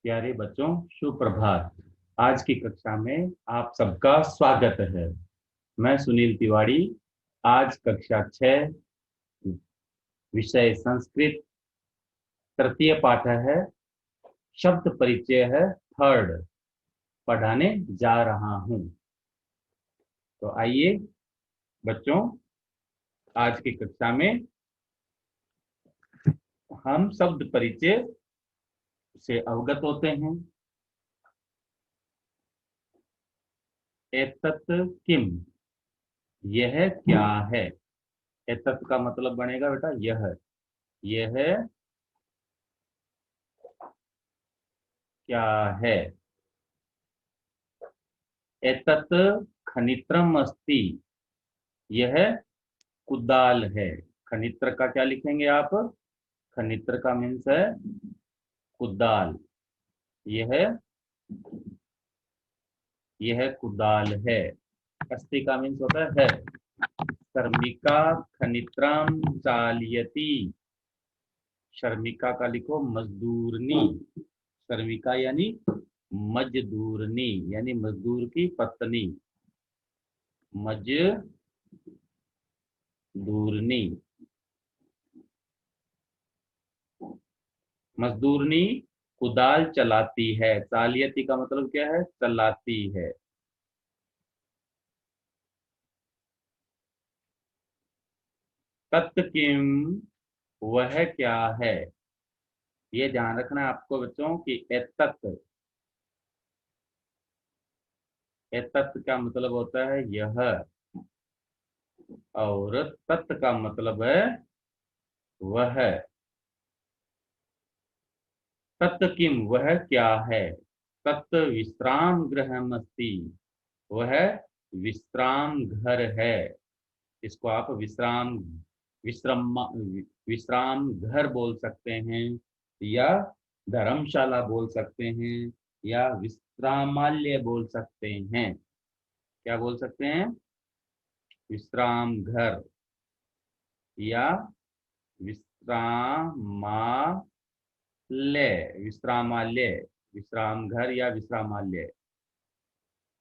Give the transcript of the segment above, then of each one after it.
प्यारे बच्चों, सुप्रभात। आज की कक्षा में आप सबका स्वागत है। मैं सुनील तिवारी। आज कक्षा 6, विषय संस्कृत, तृतीय पाठ है, शब्द परिचय है, थर्ड, पढ़ाने जा रहा हूं। तो आइए बच्चों, आज की कक्षा में हम शब्द परिचय से अवगत होते हैं। एतत् किम, यह क्या है। एतत् का मतलब बनेगा बेटा यह क्या है। एतत् खनित्रम अस्ति, यह कुदाल है। खनित्र का क्या लिखेंगे आप? खनित्र का मीन्स है कुदाल। यह यह कुदाल है। अस्ति का मीन्स होता है। शर्मिका खनित्रम चालयति। शर्मिका का लिखो मजदूरनी। शर्मिका यानी मजदूरनी, यानी मजदूर की पत्नी। मजदूरनी। मजदूरनी कुदाल चलाती है। चालियती का मतलब क्या है? चलाती है। तत् किम, वह क्या है। ये ध्यान रखना है आपको बच्चों कि एतत्, एतत् का मतलब होता है यह, और तत् का मतलब है वह। तत् किम, वह क्या है। तत् विश्राम गृहमस्ति, वह विश्राम घर है। इसको आप विश्राम विश्राम विश्राम घर बोल सकते हैं, या धर्मशाला बोल सकते हैं, या विश्रामालय बोल सकते हैं। क्या बोल सकते हैं? विश्राम घर या विश्रामालय। विश्रामालय, विश्राम घर या विश्रामालय।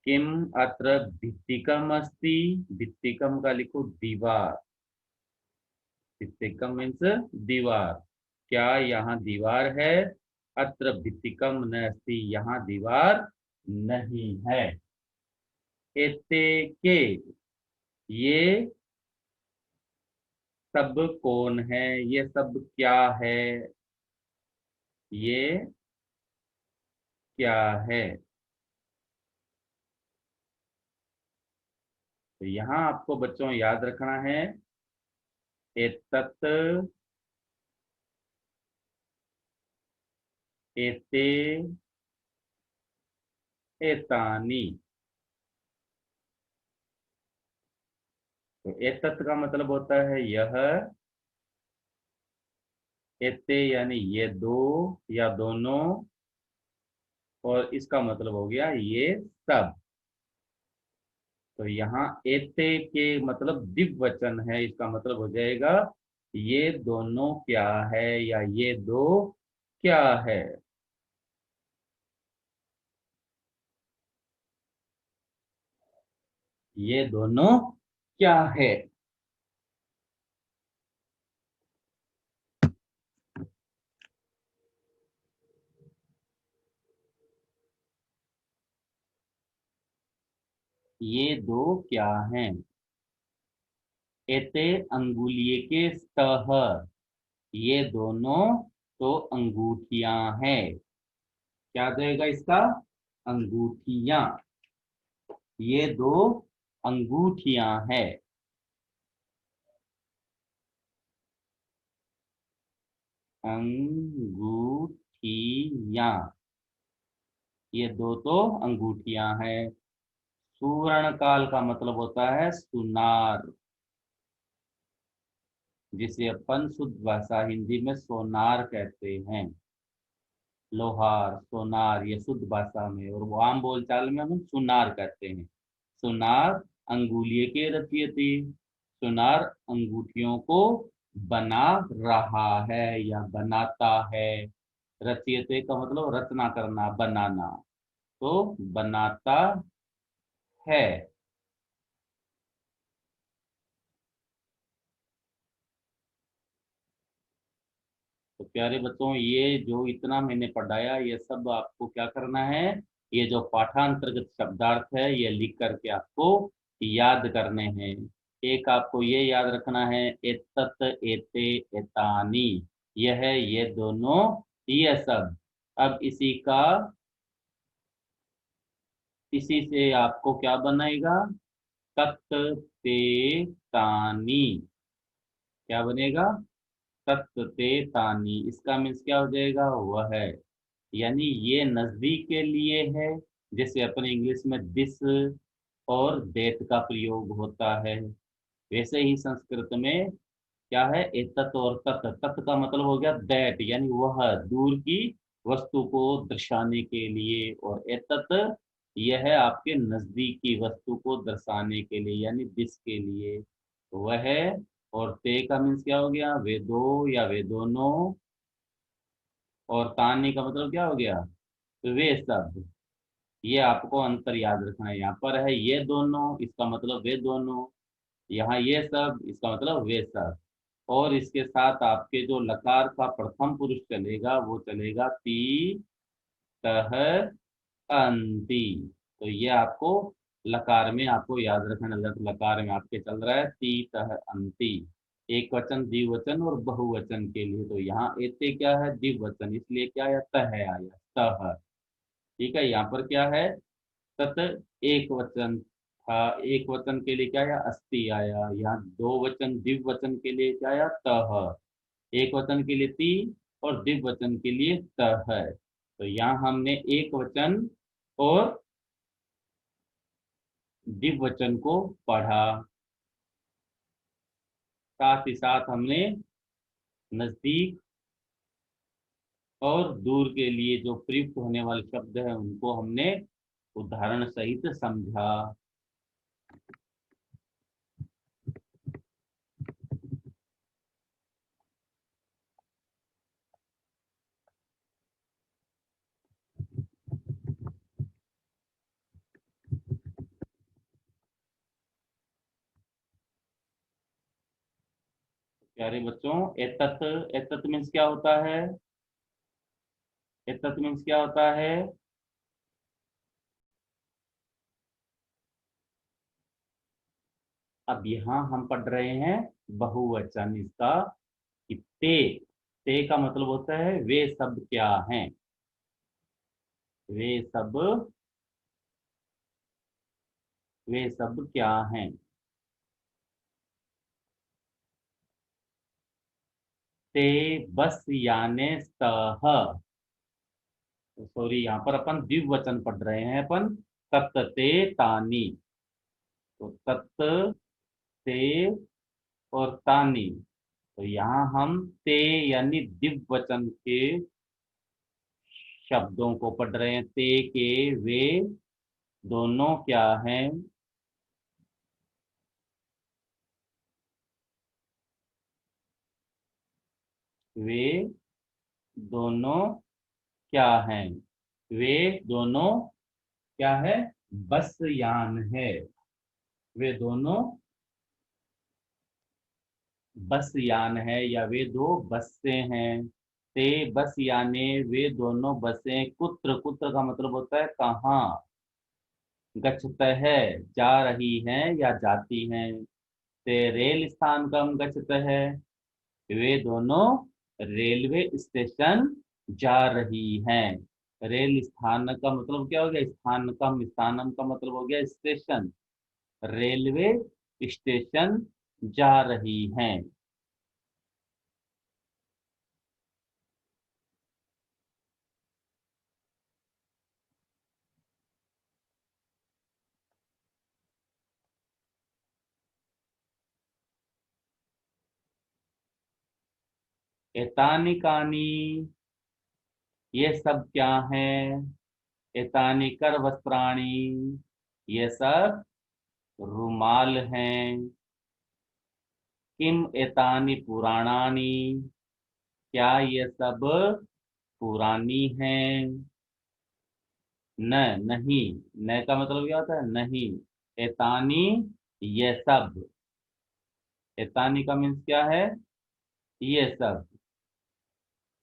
किम अत्र भित्तिकम अस्ति। भित्तिकम का लिखो दीवार। भित्तिकम मीन्स दीवार। क्या यहाँ दीवार है? अत्र भित्तिकम नास्ति, यहाँ दीवार नहीं है। एते के, ये सब कौन है, ये सब क्या है। ये क्या है। तो यहाँ आपको बच्चों याद रखना है, एतत्, एते, एतानी। तो एतत् का मतलब होता है यह। एते यानी ये दो या दोनों, और इसका मतलब हो गया ये सब। तो यहाँ एते के मतलब द्विवचन है, इसका मतलब हो जाएगा ये दोनों क्या है, या ये दो क्या है। ये दोनों क्या है। ये दो क्या हैं। एते अंगुलिये के स्तः, ये दोनों तो अंगूठियां हैं। क्या देगा इसका? अंगूठियां। ये दो अंगूठियां हैं। अंगूठियां, ये दो तो अंगूठियां हैं। सुवर्ण काल का मतलब होता है सुनार, जिसे अपन शुद्ध भाषा हिंदी में सोनार कहते हैं। लोहार, सोनार, ये शुद्ध भाषा में, और वो आम बोलचाल में हम सुनार कहते हैं। सुनार अंगुलिये के रचयति, सुनार अंगूठियों को बना रहा है या बनाता है। रचयते का मतलब रचना करना, बनाना। तो बनाता है। तो प्यारे बच्चों, ये जो इतना मैंने पढ़ाया ये सब आपको क्या करना है, ये जो पाठांतर्गत शब्दार्थ है ये लिख करके आपको याद करने हैं। एक आपको ये याद रखना है, एतत, एते, एतानी, यह, ये दोनों, ये सब। अब इसी से आपको क्या बनेगा, तत, ते, तानी। क्या बनेगा, तत, ते, तानी। इसका मीन्स क्या हो जाएगा, वह है। यानी ये नजदीक के लिए है, जैसे अपने इंग्लिश में दिस और दैट का प्रयोग होता है, वैसे ही संस्कृत में क्या है, एतत और तत। तत का मतलब हो गया दैट, यानी वह दूर की वस्तु को दर्शाने के लिए, और एतत यह है आपके नजदीक की वस्तु को दर्शाने के लिए, यानी दिस के लिए वह है। और ते का मीन्स क्या हो गया, वे दो या वे दोनों। और तानी का मतलब क्या हो गया, वे सब। ये आपको अंतर याद रखना है, यहाँ पर है ये दोनों, इसका मतलब वे दोनों। यहाँ ये सब, इसका मतलब वे सब। और इसके साथ आपके जो लकार का प्रथम पुरुष चलेगा वो चलेगा ती, तह, अंति। तो ये आपको लकार में आपको याद रखना, लकार में आपके चल रहा है ती, तह, अंति। एक वचन, द्विवचन और बहुवचन के लिए। तो यहाँ एते क्या है, द्विवचन, इसलिए क्या आया, तह आया, तह। ठीक है, यहाँ पर क्या है, तत एक वचन था, एक वचन के लिए क्या आया, अस्ति आया। यहाँ दो वचन, द्विवचन के लिए क्या आया, तह। एक वचन के लिए ती, और द्विवचन के लिए तह है। तो यहाँ हमने एक वचन और द्विवचन को पढ़ा। साथ ही साथ हमने नजदीक और दूर के लिए जो प्रयुक्त होने वाले शब्द हैं उनको हमने उदाहरण सहित समझा। प्यारे बच्चों, एतत, एतत मीन्स क्या होता है, एतत मीन्स क्या होता है, अब यहाँ हम पढ़ रहे हैं बहुवचन इसका, कि ते का मतलब होता है वे सब क्या हैं, वे सब, वे सब क्या हैं। ते बस याने सह, सॉरी यहाँ पर अपन द्विवचन पढ़ रहे हैं अपन, तत्, ते, तानी। तो तत्, ते और तानी। तो यहाँ हम ते यानी द्विवचन के शब्दों को पढ़ रहे हैं। ते के वे दोनों क्या हैं, वे दोनों क्या हैं, वे दोनों क्या है, बस यान है। वे दोनों बस यान है, या वे दो बसें हैं। ते बस याने, वे दोनों बसें, कुत्र, कुत्र का मतलब होता है कहाँ, गच्छतः, जा रही हैं या जाती हैं। ते रेल स्थान कम गच्छतः, वे दोनों रेलवे स्टेशन जा रही हैं। रेल स्थान का मतलब क्या हो गया, स्थानकम, स्थानम का मतलब हो गया स्टेशन। रेलवे स्टेशन जा रही हैं। एतानी कानी, ये सब क्या हैं, एतानी कर वस्त्राणी, ये सब रुमाल हैं। किम एतानी पुराणानी, क्या ये सब पुरानी हैं। न, नहीं, न का मतलब क्या होता है? नहीं। एतानी, ये सब। एतानी का मीन्स क्या है? ये सब।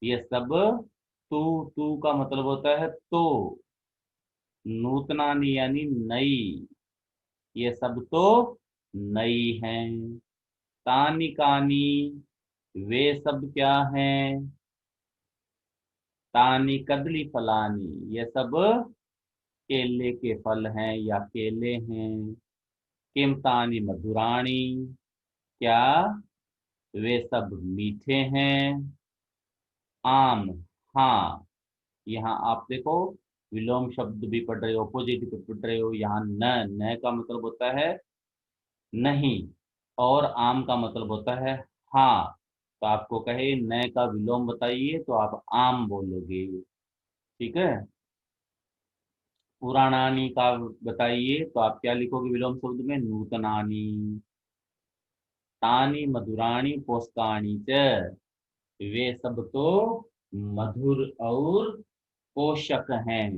ये सब। तू का मतलब होता है तो। नूतनानी यानी नई। ये सब तो नई हैं। तानी कानी, वे सब क्या हैं? तानी कदली फलानी, ये सब केले के फल हैं या केले हैं। किम तानी मधुराणी, क्या वे सब मीठे हैं? आम, हाँ। यहाँ आप देखो, विलोम शब्द भी पढ़ रहे हो, अपोजिट भी पढ़ रहे हो। यहाँ न का मतलब होता है नहीं, और आम का मतलब होता है हाँ। तो आपको कहे न का विलोम बताइए तो आप आम बोलोगे। ठीक है। पुराणानी का बताइए तो आप क्या लिखोगे विलोम शब्द में? नूतनानी। तानी मधुराणी पोषकाणी च, वे सब तो मधुर और पोषक हैं।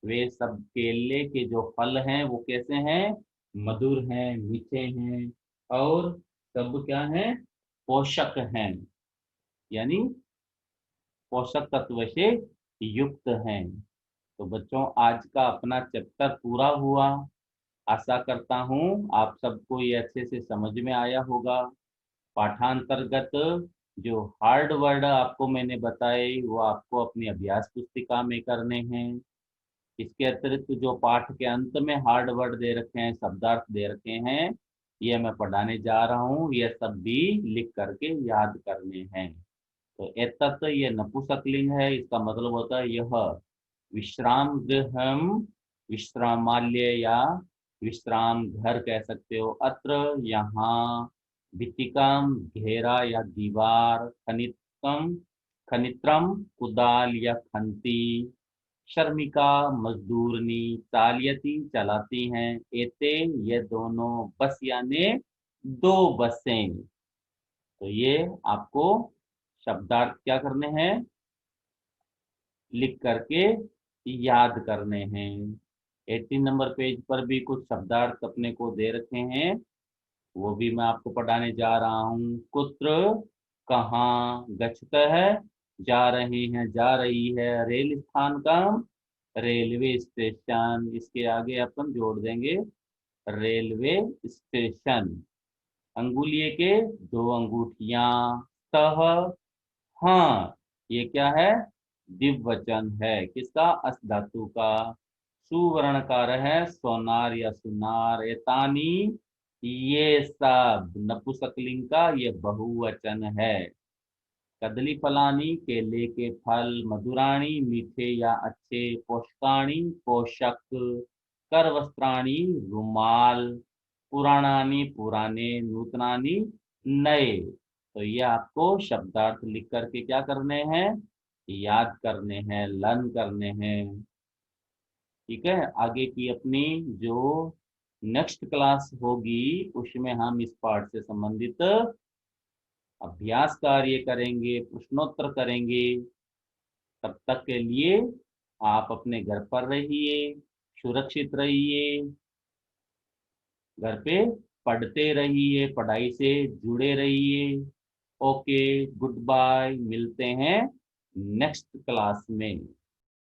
वे सब केले के जो फल हैं वो कैसे हैं? मधुर हैं, मीठे हैं, और सब क्या हैं? पोषक हैं, यानी पोषक तत्व से युक्त हैं। तो बच्चों, आज का अपना चैप्टर पूरा हुआ। आशा करता हूँ आप सबको ये अच्छे से समझ में आया होगा। पाठांतर्गत जो हार्ड वर्ड आपको मैंने बताए वो आपको अपनी अभ्यास पुस्तिका में करने हैं। इसके अतिरिक्त जो पाठ के अंत में हार्ड वर्ड दे रखे हैं, शब्दार्थ दे रखे हैं, ये मैं पढ़ाने जा रहा हूँ। ये सब भी लिख करके याद करने हैं। तो एतत्, ये नपुंसकलिंग है, इसका मतलब होता है यह। विश्राम गृहम, विश्रामालय या विश्राम घर कह सकते हो। अत्र, यहाँ। भित्तिकाम, घेरा या दीवार। खनित्रम, खनित्रम, कुदाल या खंती। श्रमिका, मजदूरनी। चालयती, चलाती हैं। एते, ये दोनों। बस यानी दो बसें। तो ये आपको शब्दार्थ क्या करने हैं? लिख करके याद करने हैं। 18 नंबर पेज पर भी कुछ शब्दार्थ अपने को दे रखे हैं, वो भी मैं आपको पढ़ाने जा रहा हूँ। कुत्र, कहाँ। गच्छतः, जा रहे हैं, जा रही है। रेल स्थान का, रेलवे स्टेशन। इसके आगे अपन जोड़ देंगे रेलवे स्टेशन। अंगुलिये के, दो अंगूठियां। तह, हाँ। ये क्या है? दिववचन है। किसका? अस धातु का। सुवर्णकार है, सोनार या सुनार। एतानी, ये सब। नपुंसकलिंग का ये बहुवचन है। कदली फलानी, केले के फल। मधुराणी, मीठे या अच्छे। पोषकाणी, पोषक। कर वस्त्राणी, रुमाल। पुराणानी, पुराने। नूतनानी, नए। तो ये आपको शब्दार्थ लिख करके क्या करने हैं? याद करने हैं, लर्न करने हैं। ठीक है। आगे की अपनी जो नेक्स्ट क्लास होगी उसमें हम इस पाठ से संबंधित अभ्यास कार्य करेंगे, प्रश्नोत्तर करेंगे। तब तक के लिए आप अपने घर पर रहिए, सुरक्षित रहिए, घर पे पढ़ते रहिए, पढ़ाई से जुड़े रहिए। ओके, गुड बाय, मिलते हैं नेक्स्ट क्लास में।